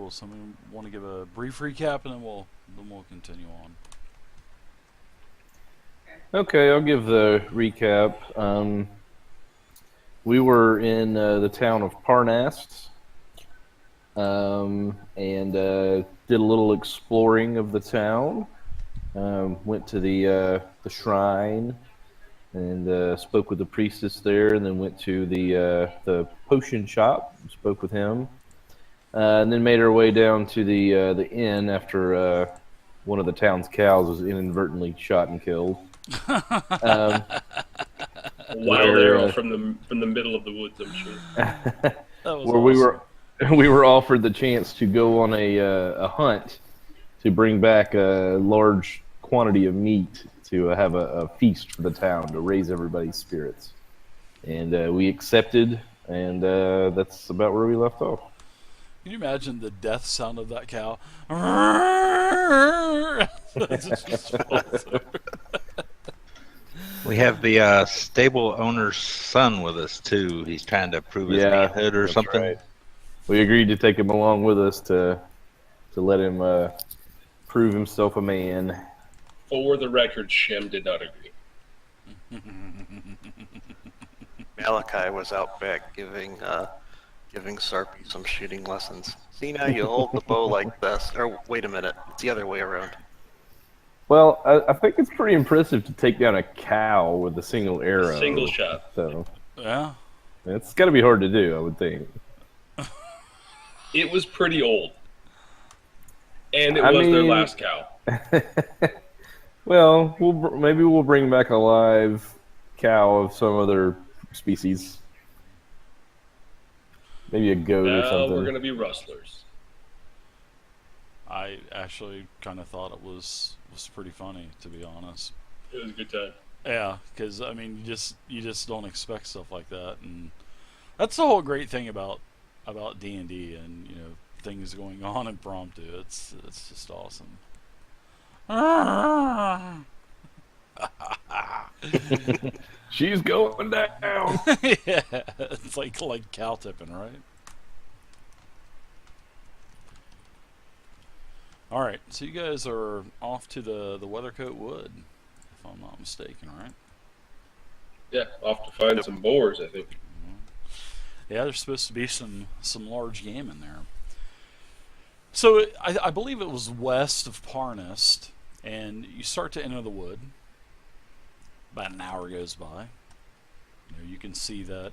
will someone want to give a brief recap, and then we'll continue on. Okay, I'll give the recap. We were in the town of Parnast, and did a little exploring of the town. Went to the shrine and spoke with the priestess there, and then went to the potion shop, spoke with him, and then made our way down to the inn after one of the town's cows was inadvertently shot and killed. Um, Wild arrow from the middle of the woods, I'm sure. That was where awesome. we were offered the chance to go on a hunt to bring back a large quantity of meat to have a feast for the town to raise everybody's spirits, and we accepted, and that's about where we left off. Can you imagine the death sound of that cow? We have the stable owner's son with us too. He's trying to prove his manhood or something. Right. We agreed to take him along with us to let him prove himself a man. For the record, Shem did not agree. Malachi was out back giving Sarpy some shooting lessons. See, now you hold the bow like this. Or wait a minute, it's the other way around. Well, I think it's pretty impressive to take down a cow with a single arrow. Single shot. So Yeah. it's got to be hard to do, I would think. It was pretty old. And it was their last cow. Well, maybe we'll bring back a live cow of some other species. Maybe a goat or something. We're going to be rustlers. I actually kind of thought it was pretty funny, to be honest. It was a good time. Yeah, because I mean, you just don't expect stuff like that, and that's the whole great thing about D&D and things going on impromptu. It's just awesome. She's going down. Yeah, it's like cow tipping, right? All right, so you guys are off to the Weathercoat Wood, if I'm not mistaken, right? Yeah, off to find some boars, I think. Yeah, there's supposed to be some large game in there. So I believe it was west of Parnast, and you start to enter the wood. About an hour goes by. You can see that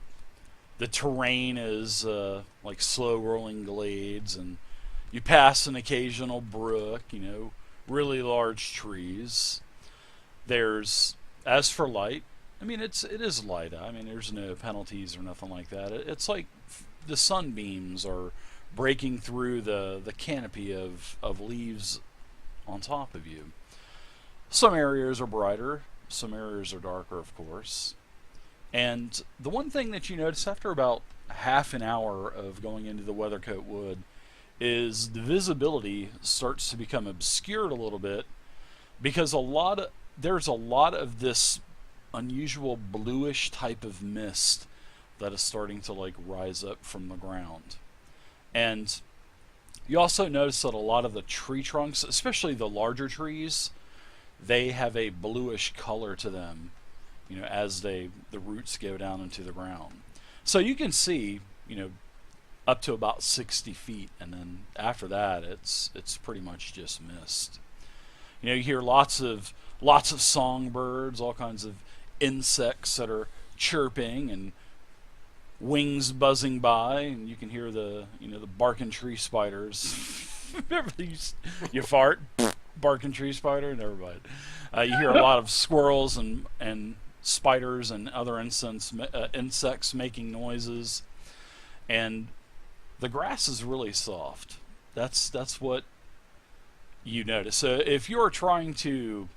the terrain is like slow rolling glades, and you pass an occasional brook, really large trees. There's, as for light, I mean, it is light. I mean, there's no penalties or nothing like that. It's like the sunbeams are breaking through the canopy of leaves on top of you. Some areas are brighter, some areas are darker, of course. And the one thing that you notice after about half an hour of going into the Weathercoat Wood is the visibility starts to become obscured a little bit, because there's a lot of this unusual bluish type of mist that is starting to like rise up from the ground. And you also notice that a lot of the tree trunks, especially the larger trees, they have a bluish color to them, as the roots go down into the ground. So you can see, up to about 60 feet, and then after that, it's pretty much just mist. You hear lots of songbirds, all kinds of insects that are chirping, and wings buzzing by, and you can hear the barking tree spiders. You fart, barking tree spider, never mind. You hear a lot of squirrels and spiders and other insects making noises, and the grass is really soft. That's what you notice. So if you're trying to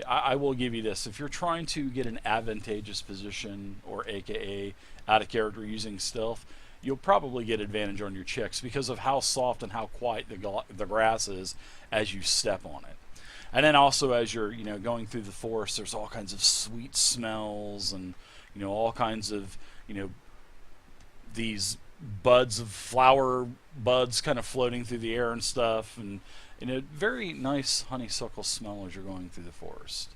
I will give you this. If you're trying to get an advantageous position, or AKA out of character using stealth, you'll probably get advantage on your checks because of how soft and how quiet the grass is as you step on it. And then also as you're going through the forest, there's all kinds of sweet smells and all kinds of these buds of flower buds kind of floating through the air and stuff, and a very nice honeysuckle smell as you're going through the forest.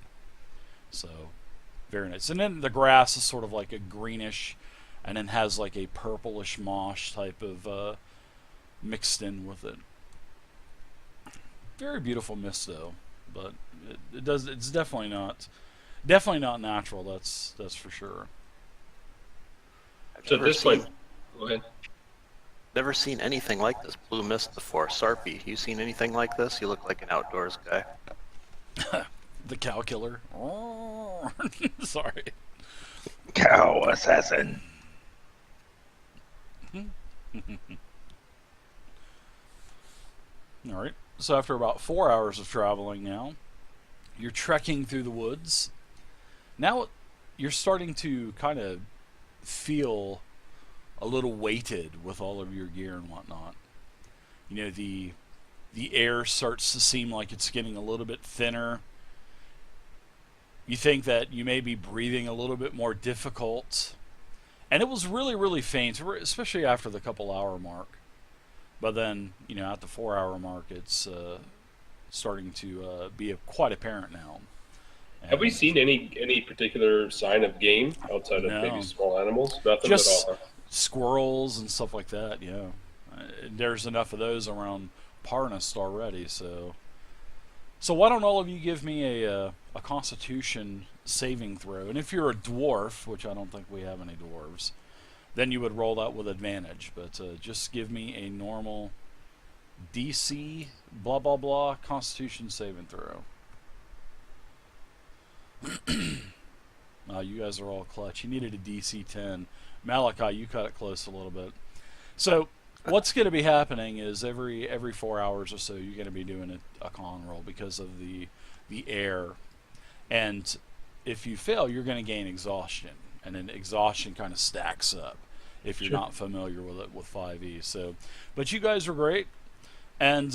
So very nice. And then the grass is sort of like a greenish, and then has like a purplish moss type of mixed in with it. Very beautiful mist though, but it's definitely not natural. That's for sure. So at this point, go ahead. Never seen anything like this blue mist before. Sarpy, you seen anything like this? You look like an outdoors guy. The cow killer. Oh, sorry. Cow assassin. All right. So after about 4 hours of traveling now, you're trekking through the woods. Now you're starting to kind of feel a little weighted with all of your gear and whatnot. You know, the air starts to seem like it's getting a little bit thinner. You think that you may be breathing a little bit more difficult. And it was really, really faint, especially after the couple-hour mark. But then, you know, at the 4-hour mark, it's starting to be quite apparent now. And have we seen any particular sign of game outside of maybe small animals? Nothing just at all. squirrels and stuff like that, yeah. There's enough of those around Parnas already, so why don't all of you give me a Constitution saving throw? And if you're a dwarf, which I don't think we have any dwarves, then you would roll that with advantage. But just give me a normal DC blah blah blah Constitution saving throw. You guys are all clutch. You needed a DC 10. Malachi, you cut it close a little bit. So what's going to be happening is every 4 hours or so you're going to be doing a con roll because of the air. And if you fail, you're going to gain exhaustion. And then exhaustion kind of stacks up if you're not familiar with it with 5e. So, but you guys are great. And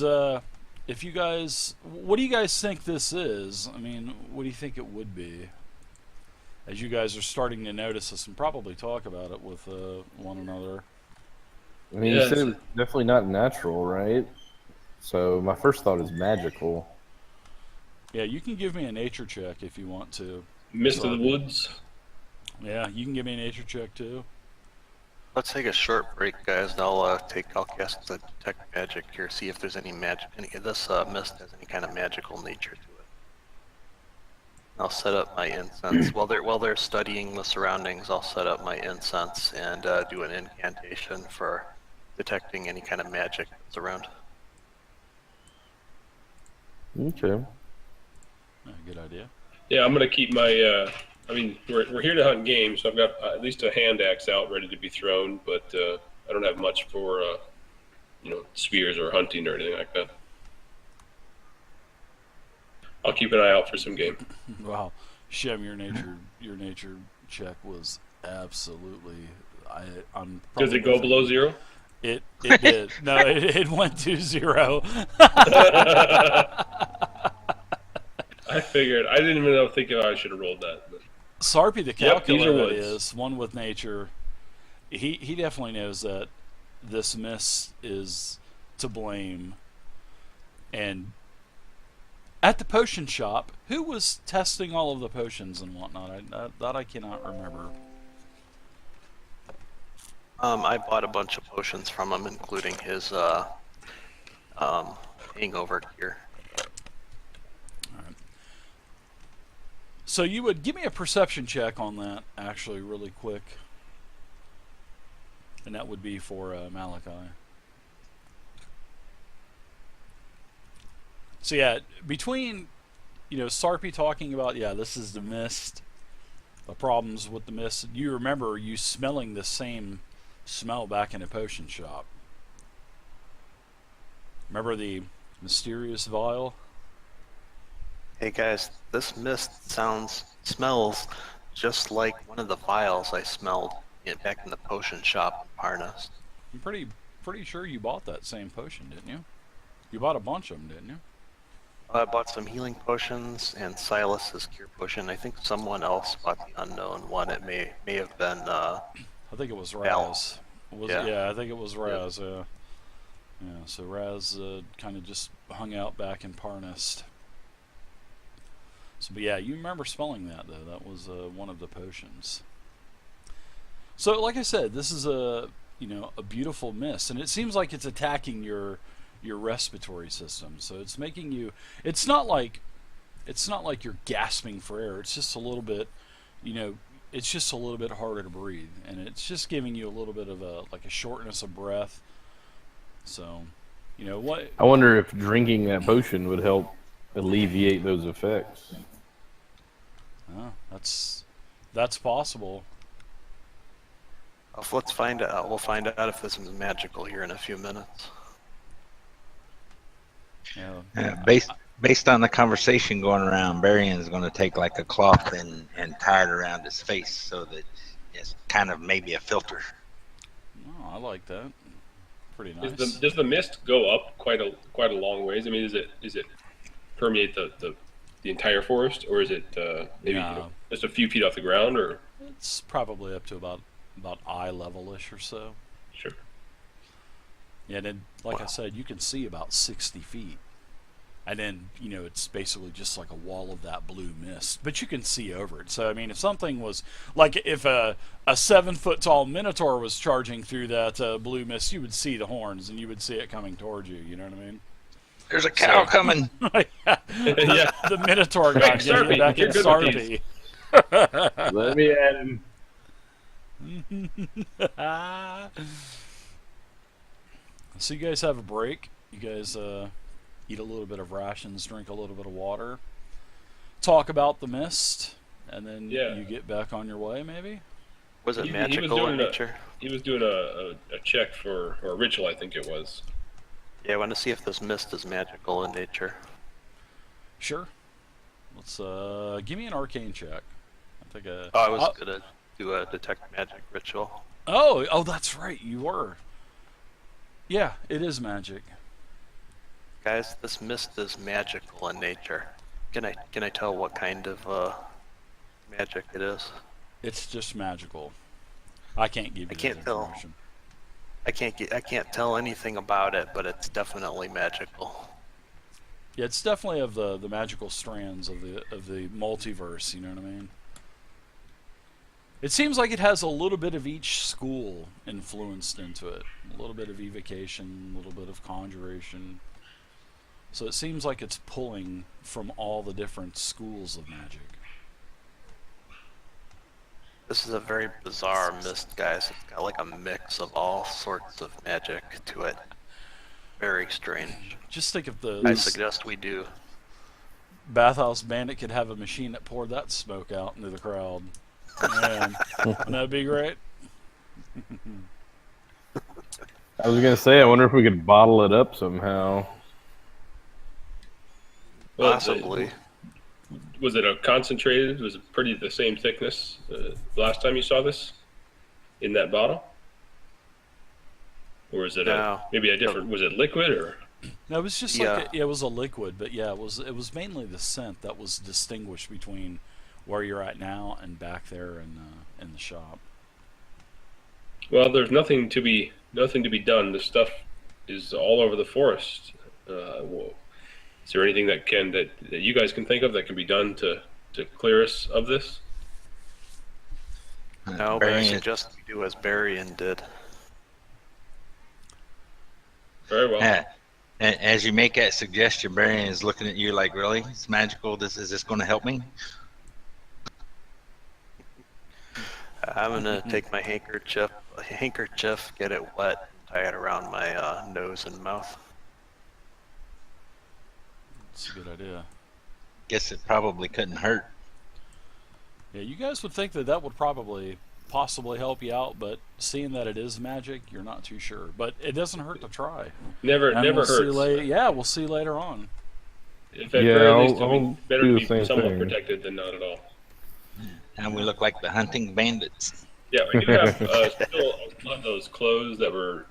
if you guys, what do you guys think this is? I mean, what do you think it would be? As you guys are starting to notice this and probably talk about it with one another. I mean, you said it was definitely not natural, right? So my first thought is magical. Yeah, you can give me a nature check if you want to. Mist of the woods. Yeah, you can give me a nature check too. Let's take a short break, guys. And I'll cast the detect magic here, see if there's any magic. This mist has any kind of magical nature to it. I'll set up my incense while they're studying the surroundings. I'll set up my incense and do an incantation for detecting any kind of magic that's around. Okay. Good idea. Yeah, I'm gonna keep my. I mean, we're here to hunt game, so I've got at least a hand axe out ready to be thrown, but I don't have much for spears or hunting or anything like that. I'll keep an eye out for some game. Wow, Shem, your nature check was absolutely. I'm. Does it go below 0? It did. No, it went to 0. I figured. I didn't even think I should have rolled that. But. Sarpy the calculator that is one with nature. He definitely knows that this mist is to blame. And at the potion shop, who was testing all of the potions and whatnot? I cannot remember. I bought a bunch of potions from him, including his hangover gear. So you would give me a perception check on that, actually, really quick. And that would be for Malachi. So yeah, between, Sarpy talking about, this is the mist, the problems with the mist, you remember you smelling the same smell back in a potion shop. Remember the mysterious vial? Hey guys, this mist smells just like one of the vials I smelled back in the potion shop in Parnas. I'm pretty sure you bought that same potion, didn't you? You bought a bunch of them, didn't you? I bought some healing potions and Silas's cure potion. I think someone else bought the unknown one. It may have been I think it was Raz. Yeah, I think it was Raz. Yeah. So Raz kind of just hung out back in Parnest. So, but yeah, you remember smelling that though. That was one of the potions. So, like I said, this is a beautiful mist, and it seems like it's attacking your respiratory system. So it's making you. It's not like you're gasping for air. It's just a little bit, it's just a little bit harder to breathe, and it's just giving you a little bit of a shortness of breath. So, what? I wonder if drinking that potion would help alleviate those effects. Oh, that's possible. Let's find out. We'll find out if this is magical here in a few minutes. Yeah. Based on the conversation going around, Barion's going to take like a cloth and tie it around his face so that it's kind of maybe a filter. Oh, I like that. Pretty nice. Does the mist go up quite a long ways? I mean, is it permeate the entire forest, or is it maybe just a few feet off the ground, or? It's probably up to about eye level-ish or so. Sure. Yeah, and then, like I said, you can see about 60 feet. And then, it's basically just like a wall of that blue mist. But you can see over it. So, I mean, if something was... Like, if a 7-foot-tall Minotaur was charging through that blue mist, you would see the horns, and you would see it coming towards you. You know what I mean? There's a cow coming. The Minotaur guy getting back in Sarpy. Let me add him. So you guys have a break. You guys eat a little bit of rations, drink a little bit of water, talk about the mist, and then you get back on your way, maybe? Was it magical in nature? He was doing a check or a ritual, I think it was. Yeah, I want to see if this mist is magical in nature. Sure. Let's give me an arcane check. I was gonna do a detect magic ritual. Oh, that's right. You were. Yeah, it is magic. Guys, this mist is magical in nature. Can I tell what kind of magic it is? It's just magical. I can't give you that information. I can't tell anything about it, but it's definitely magical. Yeah, it's definitely of the magical strands of the multiverse. You know what I mean? It seems like it has a little bit of each school influenced into it. A little bit of evocation, a little bit of conjuration. So it seems like it's pulling from all the different schools of magic. This is a very bizarre mist, guys. It's got like a mix of all sorts of magic to it. Very strange. Just think if I suggest we do. Bathhouse Bandit could have a machine that poured that smoke out into the crowd. Man, wouldn't that be great? I was gonna say, I wonder if we could bottle it up somehow. Possibly. Was it a concentrated? Was it pretty the same thickness last time you saw this in that bottle? Or is it maybe a different? Was it liquid or? No, it was just it was a liquid, but yeah, it was mainly the scent that was distinguished between where you're at now and back there in the shop. Well, there's nothing to be done. This stuff is all over the forest. Is there anything that you guys can think of that can be done to clear us of this? No, but I suggest we do as Barian did. Very well. As you make that suggestion, Barian is looking at you like, really? It's magical. Is this going to help me? I'm gonna take my handkerchief, get it wet, tie it around my nose and mouth. That's a good idea. Guess it probably couldn't hurt. Yeah, you guys would think that would probably possibly help you out, but seeing that it is magic, you're not too sure. But it doesn't hurt to try. Never hurts. We'll see later on. At very least, I'll better do to the be same somewhat thing. protected than not at all. And we look like the hunting bandits. Yeah, we do have still a lot of those clothes that were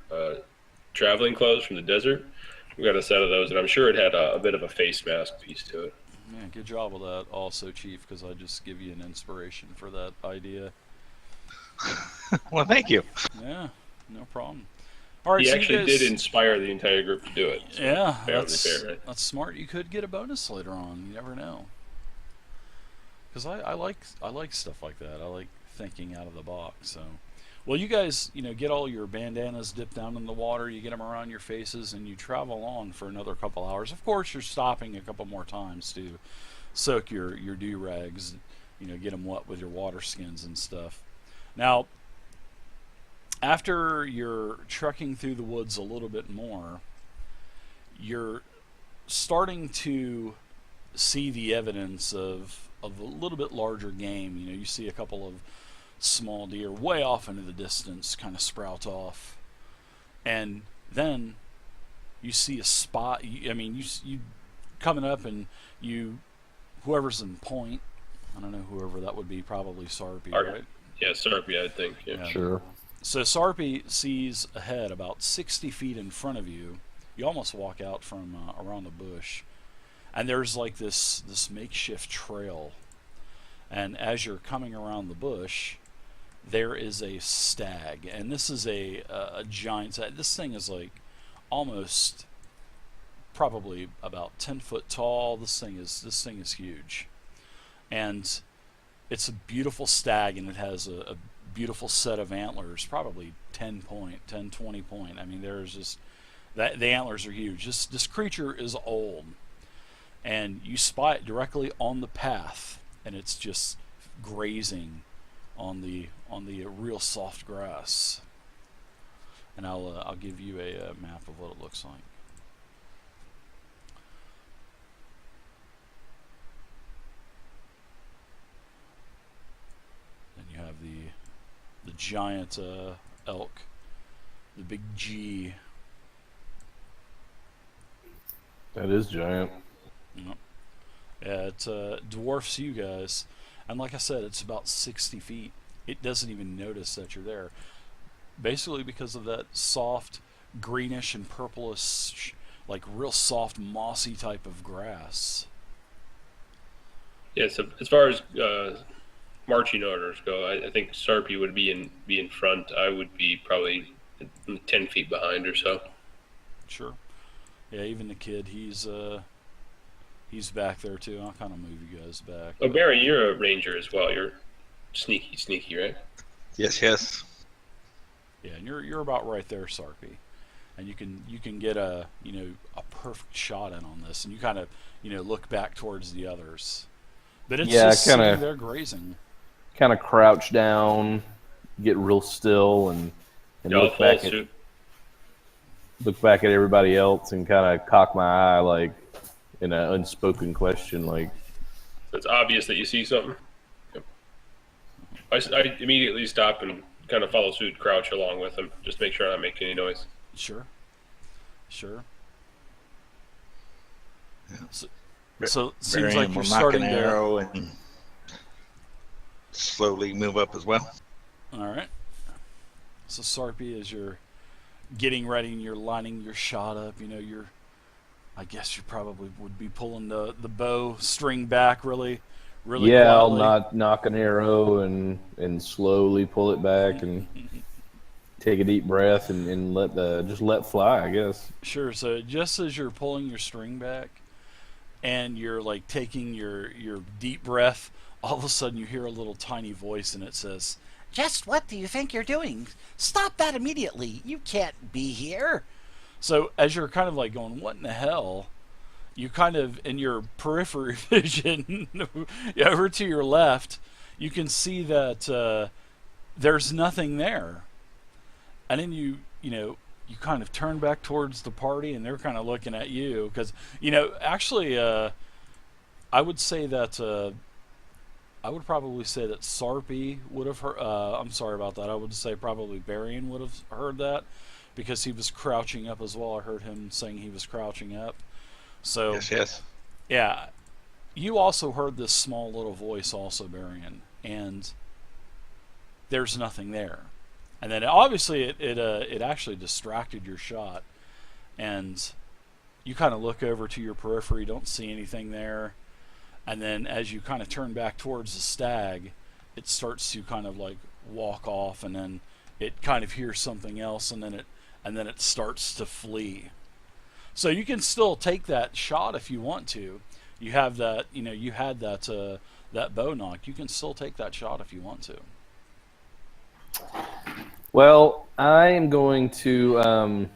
traveling clothes from the desert. We got a set of those, and I'm sure it had a bit of a face mask piece to it. Man, good job with that also, Chief, because I just give you an inspiration for that idea. Well, thank you. Yeah. No problem. All right, He so you actually guys, did inspire the entire group to do it. So yeah, fairly fair, right? that's smart. You could get a bonus later on. You never know. Because I like stuff like that. I like thinking out of the box. So, well, you guys, get all your bandanas dipped down in the water. You get them around your faces, and you travel on for another couple hours. Of course, you're stopping a couple more times to soak your do-rags. Get them wet with your water skins and stuff. Now, after you're trekking through the woods a little bit more, you're starting to see the evidence of a little bit larger game. You see a couple of small deer way off into the distance kind of sprout off, and then you see a spot. You coming up, and whoever's in point, I don't know whoever that would be, probably Sarpy, right? Yeah, Sarpy, I think. Yeah. Sure. So Sarpy sees ahead about 60 feet in front of you. You almost walk out from around the bush, and there's like this makeshift trail. And as you're coming around the bush, there is a stag, and this is a giant. This thing is like almost probably about 10 foot tall. This thing is huge, and it's a beautiful stag, and it has a beautiful set of antlers, probably 10, 20 point. I mean, there's just that the antlers are huge. This creature is old, and you spy it directly on the path, and it's just grazing on the real soft grass. And I'll give you a map of what it looks like. Then you have the giant elk, the big G. That is giant. Yep. Yeah, it dwarfs you guys. And like I said, it's about 60 feet. It doesn't even notice that you're there. Basically because of that soft greenish and purplish, like real soft mossy type of grass. Yeah, so as far as marching orders go, I think Sarpy would be in front. I would be probably 10 feet behind or so. Sure. Yeah, even the kid, he's back there too. I'll kind of move you guys back. Oh, Barry, you're a ranger as well. You're sneaky, right? Yes. Yeah, and you're about right there, Sarpy, and you can get a perfect shot in on this, and you kind of look back towards the others, but it's just sitting there grazing. Kind of crouch down, get real still, and look back at everybody else, and kind of cock my eye like in an unspoken question, like. It's obvious that you see something. Yep. I immediately stop and kind of follow suit, crouch along with him, just make sure I'm not making any noise. Sure. So it seems like you're starting to arrow and slowly move up as well. All right. So Sarpy, as you're getting ready and you're lining your shot up, I guess you probably would be pulling the bow string back really quietly. I'll knock an arrow and slowly pull it back and take a deep breath and let fly, I guess. Sure. So just as you're pulling your string back and you're like taking your deep breath, all of a sudden you hear a little tiny voice, and it says, "Just what do you think you're doing? Stop that immediately. You can't be here." So as you're kind of like going, what in the hell? You kind of, in your periphery vision, over to your left, you can see that there's nothing there. And then you kind of turn back towards the party, and they're kind of looking at you. Because, actually, I would say that, I would probably say that Sarpy would have heard, I'm sorry about that. I would say probably Barian would have heard that, because he was crouching up as well. I heard him saying he was crouching up. So Yes. yeah, you also heard this small little voice also, Barian, and there's nothing there. And then obviously it actually distracted your shot, and you kind of look over to your periphery, don't see anything there, and then as you kind of turn back towards the stag, it starts to kind of like walk off, and then it kind of hears something else, and then it starts to flee. So you can still take that shot if you want to. You have that, you had that bow knock. You can still take that shot if you want to. Well, I am going to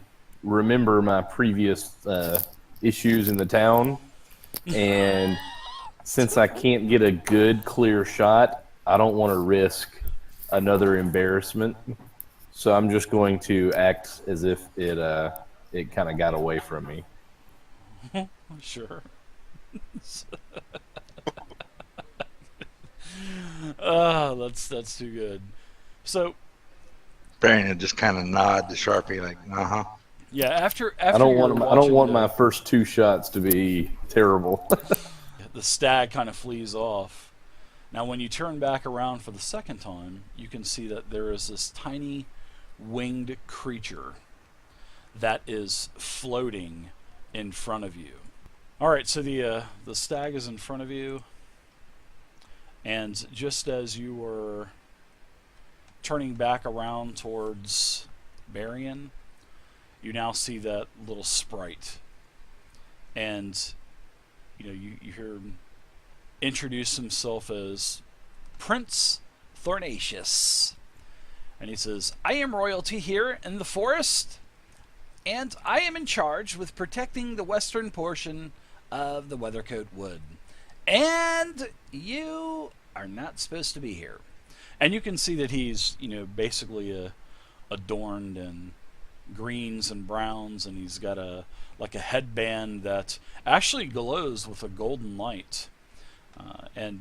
remember my previous issues in the town, and since I can't get a good, clear shot, I don't want to risk another embarrassment. So I'm just going to act as if it kind of got away from me. Sure. That's too good. So Barry would just kind of nod to Sharpie, like, uh-huh. yeah, after I don't want my the, first two shots to be terrible. the stag kind of flees off. Now, when you turn back around for the second time, you can see that there is this tiny winged creature that is floating in front of you. All right, so the stag is in front of you, and just as you were turning back around towards Barian, you now see that little sprite, and you hear him introduce himself as Prince Thornacious, and he says, "I am royalty here in the forest, and I am in charge with protecting the western portion of the Weathercoat Wood, and you are not supposed to be here." And you can see that he's, basically adorned in greens and browns, and he's got a headband that actually glows with a golden light.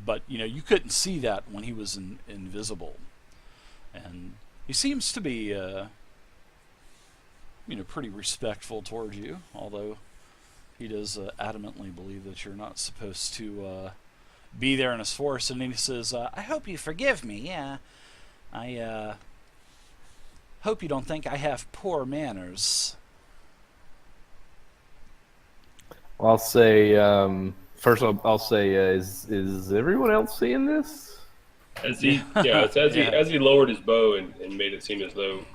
But you couldn't see that when he was invisible. And he seems to be, pretty respectful towards you, although he does adamantly believe that you're not supposed to be there in his forest. And then he says, "I hope you forgive me. I hope you don't think I have poor manners." I'll say first. I'll say, is everyone else seeing this? As he lowered his bow and made it seem as though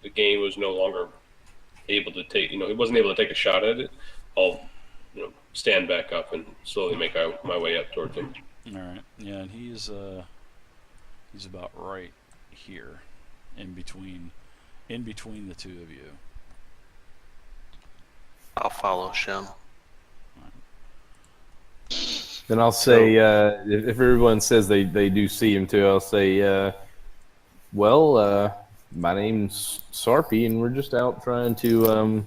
the game was no longer able to take, he wasn't able to take a shot at it. I'll stand back up and slowly make my way up towards him. All right. Yeah, and he's about right here, in between the two of you. I'll follow Shem. Then I'll say, if everyone says they do see him too, I'll say, my name's Sarpy, and we're just out trying to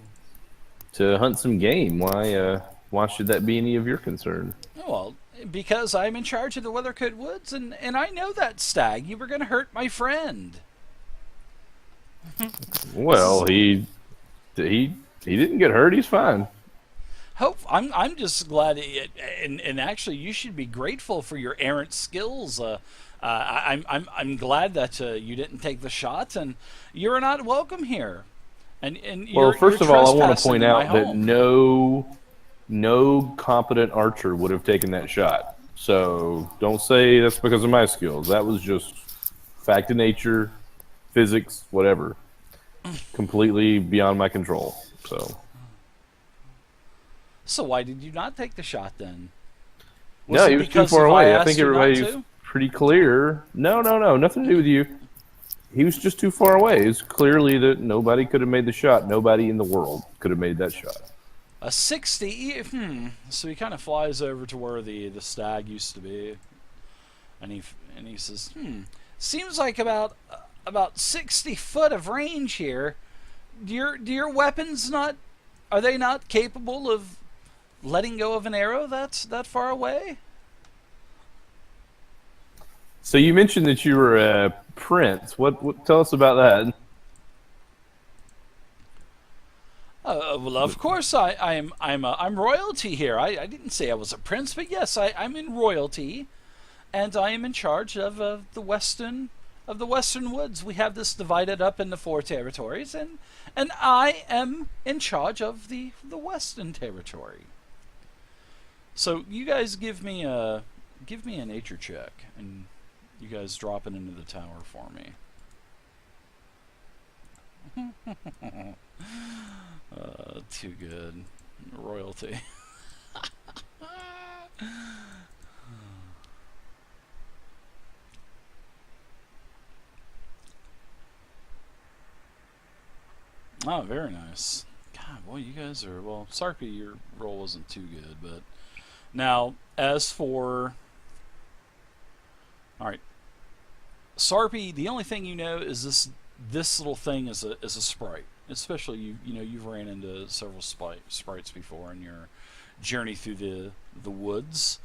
hunt some game. Why should that be any of your concern? Well, because I'm in charge of the Weathercoat Woods, and I know that stag. You were going to hurt my friend. Well, he didn't get hurt. He's fine. I'm just glad, and actually, you should be grateful for your errant skills. I'm glad that you didn't take the shot, and you're not welcome here. And first of all, I want to point out that home. no competent archer would have taken that shot. So don't say that's because of my skills. That was just fact of nature, physics, whatever. Completely beyond my control. So why did you not take the shot then? No, he was too far away. I think everybody was pretty clear. No, nothing to do with you. He was just too far away. It's clearly that nobody could have made the shot. Nobody in the world could have made that shot. A 60. So he kind of flies over to where the stag used to be, and he says, "Seems like about 60 foot of range here. Do your weapons not? Are they not capable of letting go of an arrow that's that far away?" So you mentioned that you were a prince. What tell us about that? Well, of course I'm royalty here. I didn't say I was a prince, but yes, I'm in royalty, and I am in charge of the western woods. We have this divided up into 4 territories, and I am in charge of the western territory. So you guys give me a nature check, and you guys drop it into the tower for me. Too good. Royalty. Oh, very nice. God, boy, you guys are... Well, Sarpy, your roll wasn't too good, but... Now, as for... Alright. Sarpy, the only thing you know is this little thing is a sprite. Especially, you've ran into several sprites before in your journey through the woods.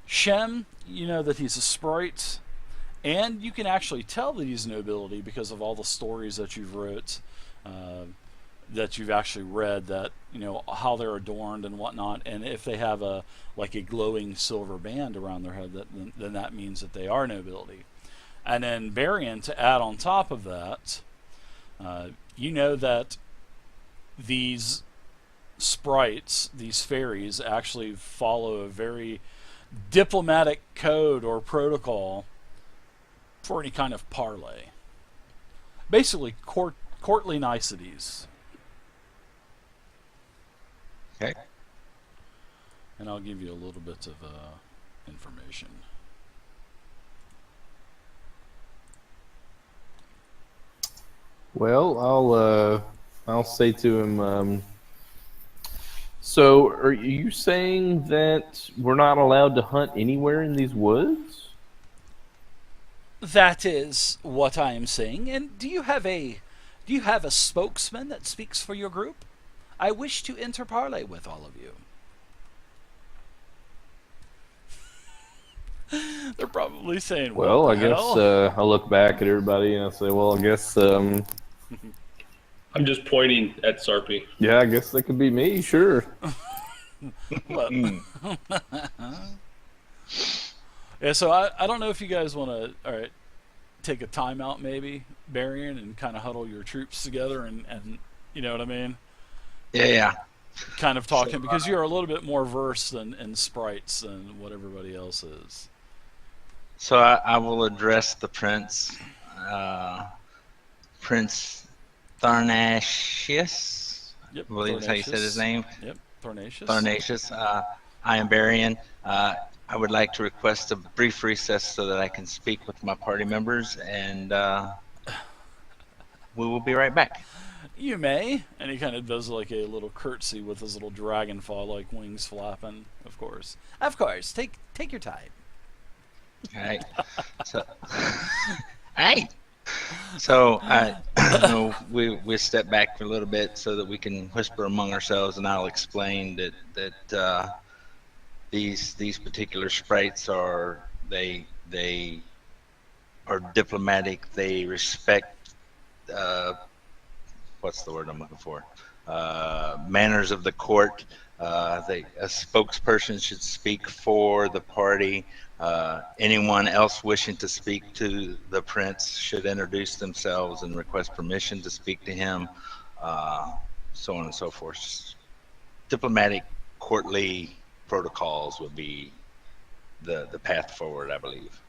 Shem, you know that he's a sprite, and you can actually tell that he's nobility because of all the stories that you've wrote, that you've actually read, that how they're adorned and whatnot, and if they have a glowing silver band around their head, then that means that they are nobility. And then Varian, to add on top of that, you know that these sprites, these fairies, actually follow a very diplomatic code or protocol for any kind of parley. Basically, courtly niceties. Okay. And I'll give you a little bit of information. Well, I'll say to him. So, are you saying that we're not allowed to hunt anywhere in these woods? That is what I am saying. And do you have a spokesman that speaks for your group? I wish to interparley with all of you. They're probably saying, Well, what I the guess hell? I'll look back at everybody and I'll say, well, I guess, I'm just pointing at Sarpy. yeah, I guess that could be me, sure. But, yeah, so I don't know if you guys want to, all right, take a timeout maybe, Barian, and kind of huddle your troops together and you know what I mean? Yeah. Kind of talking, because you're a little bit more versed in sprites than what everybody else is. So I will address the prince, Prince Tharnashius. Yep, I believe that's how you said his name. Yep, Tharnashius. Tharnasius. I am Barian. I would like to request a brief recess so that I can speak with my party members, and we will be right back. You may. And he kind of does like a little curtsy with his little dragonfly like wings flapping, of course. Of course, take your time. All right. So, hey. So we step back for a little bit so that we can whisper among ourselves, and I'll explain that these particular sprites are they are diplomatic. They respect what's the word I'm looking for? Manners of the court. A spokesperson should speak for the party. Anyone else wishing to speak to the prince should introduce themselves and request permission to speak to him, so on and so forth. Diplomatic, courtly protocols would be the path forward, I believe.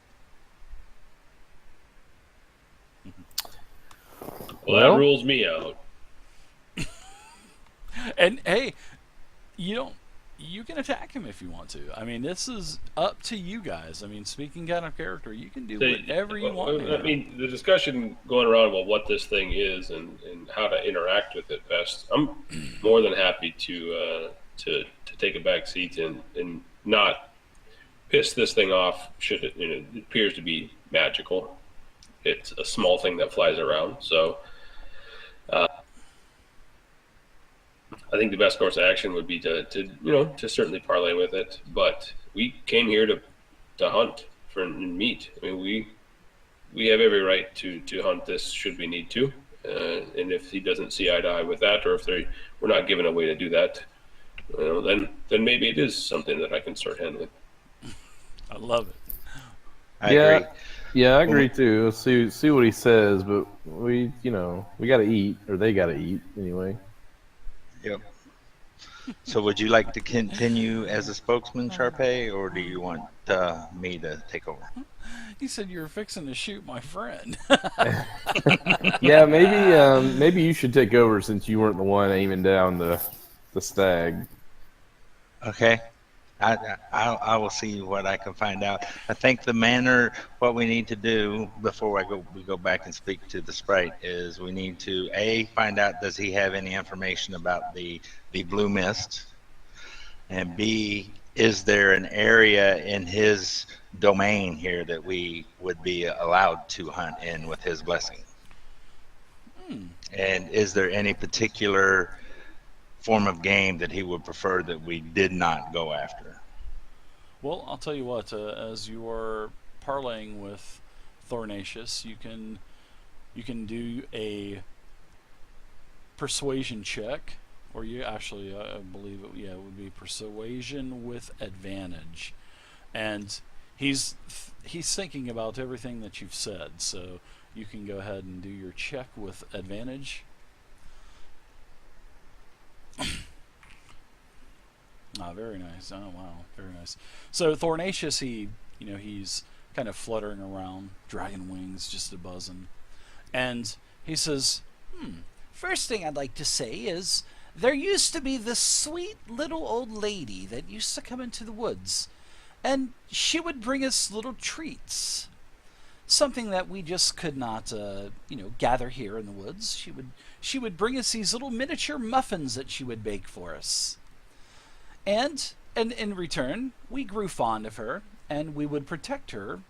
Well, that rules me out. And hey, you can attack him if you want to. I mean, this is up to you guys. I mean, speaking out of character, you can do whatever you want. I mean, the discussion going around about what this thing is and how to interact with it best, I'm more than happy to take a back seat and not piss this thing off should it appears to be magical. It's a small thing that flies around, so I think the best course of action would be to certainly parlay with it. But we came here to hunt and meat. I mean, we have every right to hunt this should we need to. And if he doesn't see eye to eye with that, or if we're not given a way to do that, then maybe it is something that I can start handling. I love it. I agree. Yeah, I agree too. Let's see what he says, but we got to eat, or they got to eat anyway. Yep. So would you like to continue as a spokesman, Sharpay, or do you want me to take over? He said you were fixing to shoot my friend. Yeah, maybe you should take over since you weren't the one aiming down the stag. Okay. I will see what I can find out. I think the manner, what we need to do before we go back and speak to the sprite is we need to find out, does he have any information about the blue mist, and B, is there an area in his domain here that we would be allowed to hunt in with his blessing? And is there any particular form of game that he would prefer that we did not go after? Well, I'll tell you what. As you are parlaying with Thornacious, you can do a persuasion check, or you actually, I believe it would be persuasion with advantage, and he's thinking about everything that you've said, so you can go ahead and do your check with advantage. Ah, very nice. Oh, wow, very nice. So Thornacious, he's kind of fluttering around, dragon wings just a buzzing, and he says, First thing I'd like to say is there used to be this sweet little old lady that used to come into the woods, and she would bring us little treats. Something that we just could not, gather here in the woods. She would bring us these little miniature muffins that she would bake for us. And in return, we grew fond of her, and we would protect her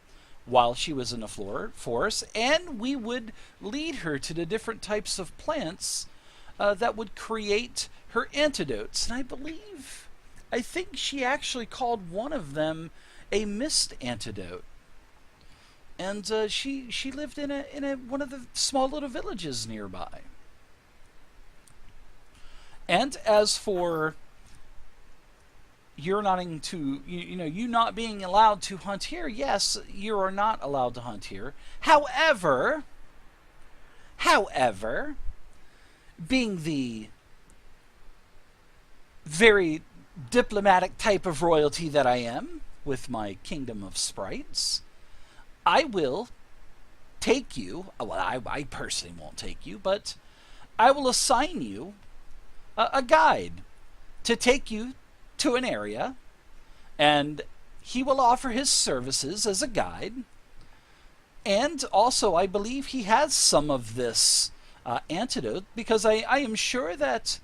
while she was in the forest, and we would lead her to the different types of plants that would create her antidotes. And I think she actually called one of them a mist antidote. And she lived in one of the small little villages nearby. And as for you not being allowed to hunt here, yes, you are not allowed to hunt here. However, being the very diplomatic type of royalty that I am with my kingdom of sprites, I will take you. Well, I personally won't take you, but I will assign you a guide to take you to an area, and he will offer his services as a guide. And also, I believe he has some of this antidote, because I am sure that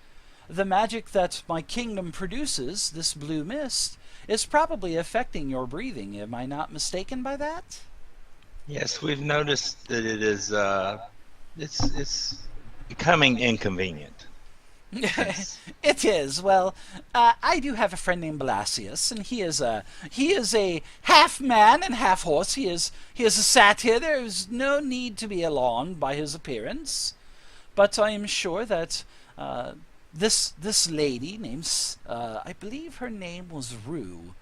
the magic that my kingdom produces, this blue mist, is probably affecting your breathing. Am I not mistaken by that? Yes, we've noticed that it is it's becoming inconvenient. It is. Well, I do have a friend named Blasius, and he is a half man and half horse. He is a satyr. There is no need to be alarmed by his appearance, but I am sure that this lady named I believe her name was Rue.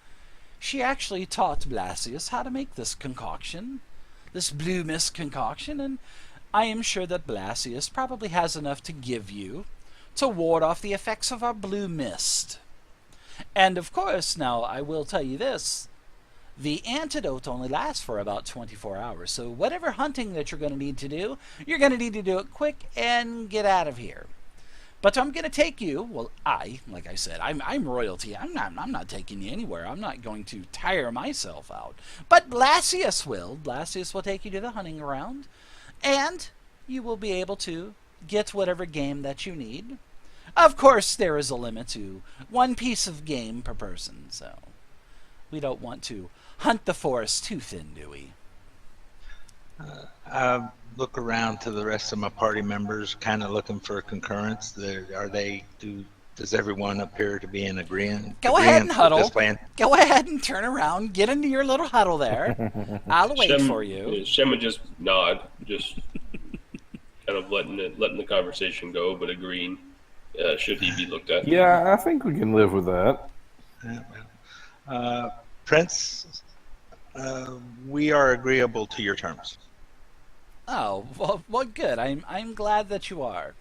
She actually taught Blasius how to make this concoction, this blue mist concoction, and I am sure that Blasius probably has enough to give you to ward off the effects of our blue mist. And of course, now I will tell you this, the antidote only lasts for about 24 hours, so whatever hunting that you're going to need to do, you're going to need to do it quick and get out of here. But I'm going to take you, well, like I said, I'm royalty. I'm not taking you anywhere. I'm not going to tire myself out. But Blasius will. Blasius will take you to the hunting ground, and you will be able to get whatever game that you need. Of course, there is a limit to one piece of game per person, so we don't want to hunt the forest too thin, do we? I look around to the rest of my party members, kind of looking for concurrence. Does everyone appear to be in agreement? Go ahead and huddle. This plan? Go ahead and turn around. Get into your little huddle there. I'll wait for you. Shem would just nod, just kind of letting the conversation go, but agreeing. Should he be looked at? Yeah, I think we can live with that. Prince, we are agreeable to your terms. Oh, well, good. I'm glad that you are.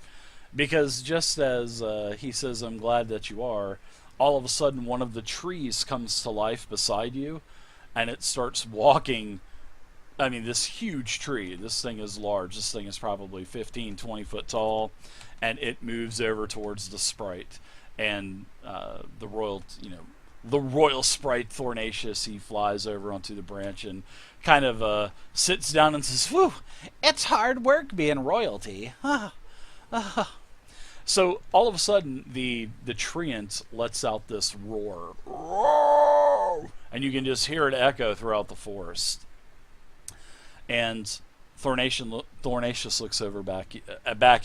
Because just as he says, I'm glad that you are, all of a sudden one of the trees comes to life beside you, and it starts walking. I mean, this huge tree, this thing is large. This thing is probably 15, 20 foot tall, and it moves over towards the sprite. And the royal sprite Thornacious, he flies over onto the branch and kind of sits down and says, "Whew, it's hard work being royalty." So all of a sudden, the treant lets out this roar, and you can just hear it echo throughout the forest. And Thornacious looks over back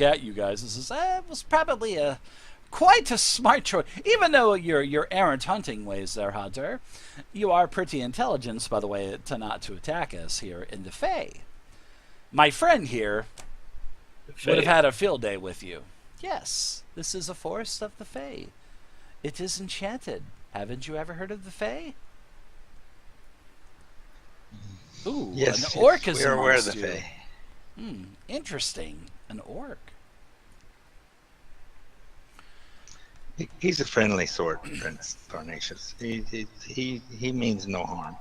at you guys and says, "It was probably quite a smart choice. Even though your errant hunting ways there, Hunter, you are pretty intelligent, by the way, not to attack us here in the Fae. My friend here would have had a field day with you. Yes, this is a forest of the Fae. It is enchanted. Haven't you ever heard of the Fae?" Ooh, Yes, an orc is we are aware of amongst the you. Fae. Interesting. An orc. He's a friendly sort, Prince Thornacious. He means no harm.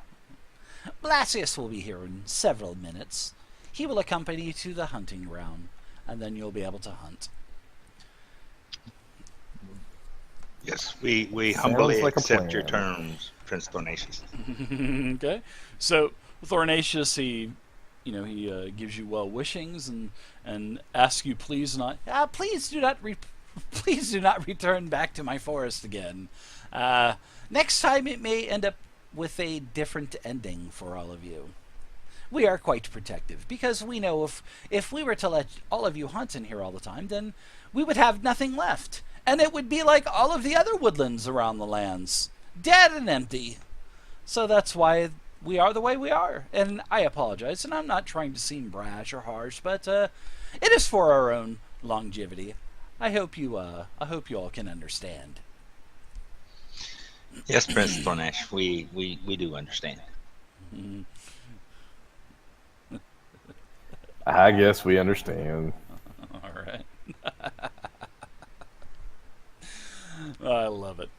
Blasius will be here in several minutes. He will accompany you to the hunting ground, and then you'll be able to hunt. Yes, we Sounds humbly like a accept your plan. terms, Prince Thornacious. Okay, so Thornacious, he gives you well wishings and asks you please Please do not return back to my forest again. Next time it may end up with a different ending for all of you. We are quite protective, because we know if we were to let all of you hunt in here all the time, then we would have nothing left. And it would be like all of the other woodlands around the lands, dead and empty. So that's why we are the way we are. And I apologize, and I'm not trying to seem brash or harsh, but it is for our own longevity. I hope you all can understand. Yes, Prince Thornash, we do understand. I guess we understand. All right. I love it.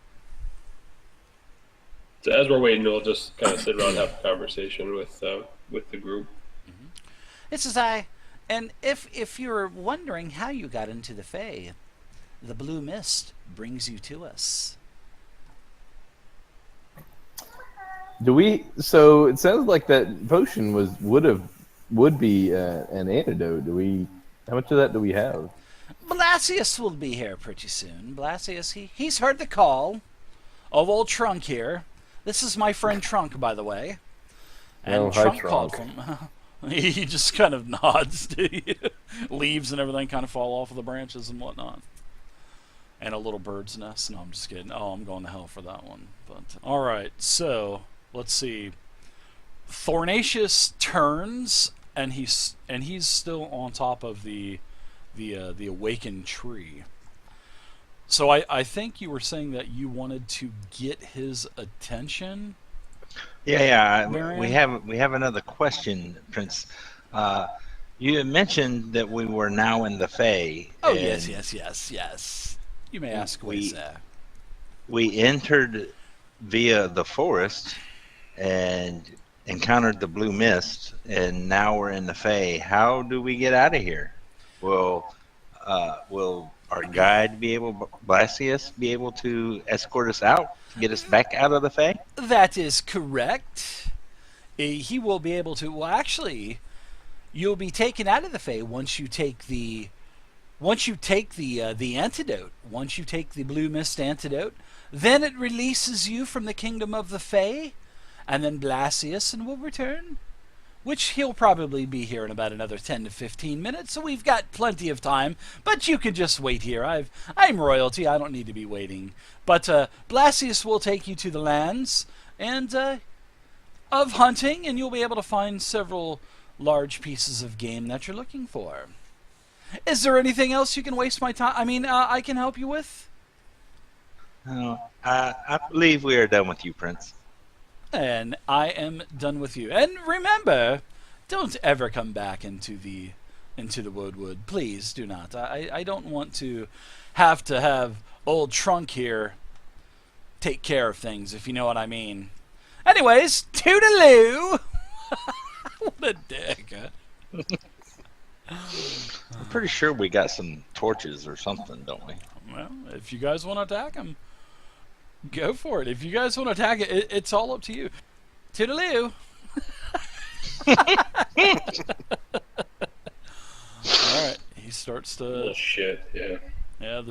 So as we're waiting, we'll just kind of sit around and have a conversation with the group. This is and if you're wondering how you got into the Fae, the blue mist brings you to us. So it sounds like that potion would be an antidote. How much of that do we have? Blasius will be here pretty soon. Blasius, he's heard the call of old Trunk here. This is my friend Trunk, by the way. And Oh, hi, Trunk called Trunk. from. He just kind of nods to you. Leaves and everything kind of fall off of the branches and whatnot. And a little bird's nest. No, I'm just kidding. Oh, I'm going to hell for that one. But all right, so let's see. Thornacious turns, and he's still on top of the awakened tree. So I think you were saying that you wanted to get his attention. Yeah. Marion? We have another question, Prince. You had mentioned that we were now in the Fae. Oh, and yes. You may ask away, sir. we entered via the forest and encountered the blue mist, and now we're in the Fae. How do we get out of here? Will our guide Blasius be able to escort us out, get us back out of the Fae? That is correct. He will be able to. Well, actually, you'll be taken out of the Fae once you take the antidote. Once you take the blue mist antidote, then it releases you from the kingdom of the Fae, and then Blasius will return, which he'll probably be here in about another 10 to 15 minutes, so we've got plenty of time, but you can just wait here. I'm royalty, I don't need to be waiting. But Blasius will take you to the lands and of hunting, and you'll be able to find several large pieces of game that you're looking for. Is there anything else you can waste my time? I can help you with? I believe we are done with you, Prince. And I am done with you. And remember, don't ever come back into the into the wood. Please do not. I don't want to have old Trunk here take care of things, if you know what I mean. Anyways, toodaloo! What a dick. I'm pretty sure we got some torches or something, don't we? Well, if you guys want to attack him, go for it. If you guys want to attack it, it's all up to you. Toodaloo! Alright, he starts to... Oh, shit, yeah. Yeah,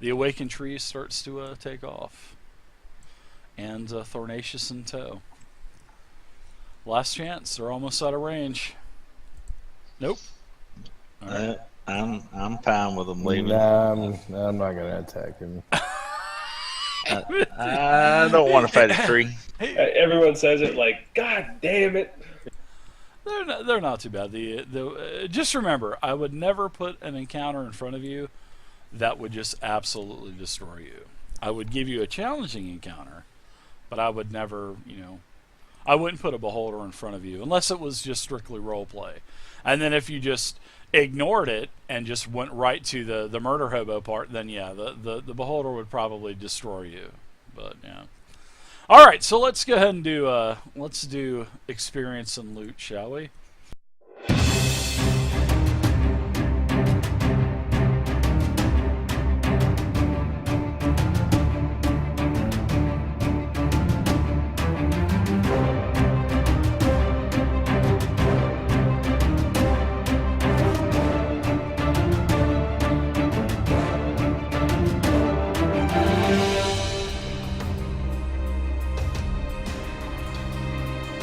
the awakened tree starts to take off. And Thornacious in tow. Last chance, they're almost out of range. Nope. All right. I'm fine with them leaving. Nah, I'm not gonna attack him. I don't want to fight a tree. Everyone says it like, God damn it. They're not too bad. Just remember, I would never put an encounter in front of you that would just absolutely destroy you. I would give you a challenging encounter, but I would never, I wouldn't put a beholder in front of you unless it was just strictly role play. And then if you just ignored it and just went right to the murder hobo part, then yeah, the beholder would probably destroy you. But yeah. All right, so let's go ahead and do let's do experience and loot, shall we?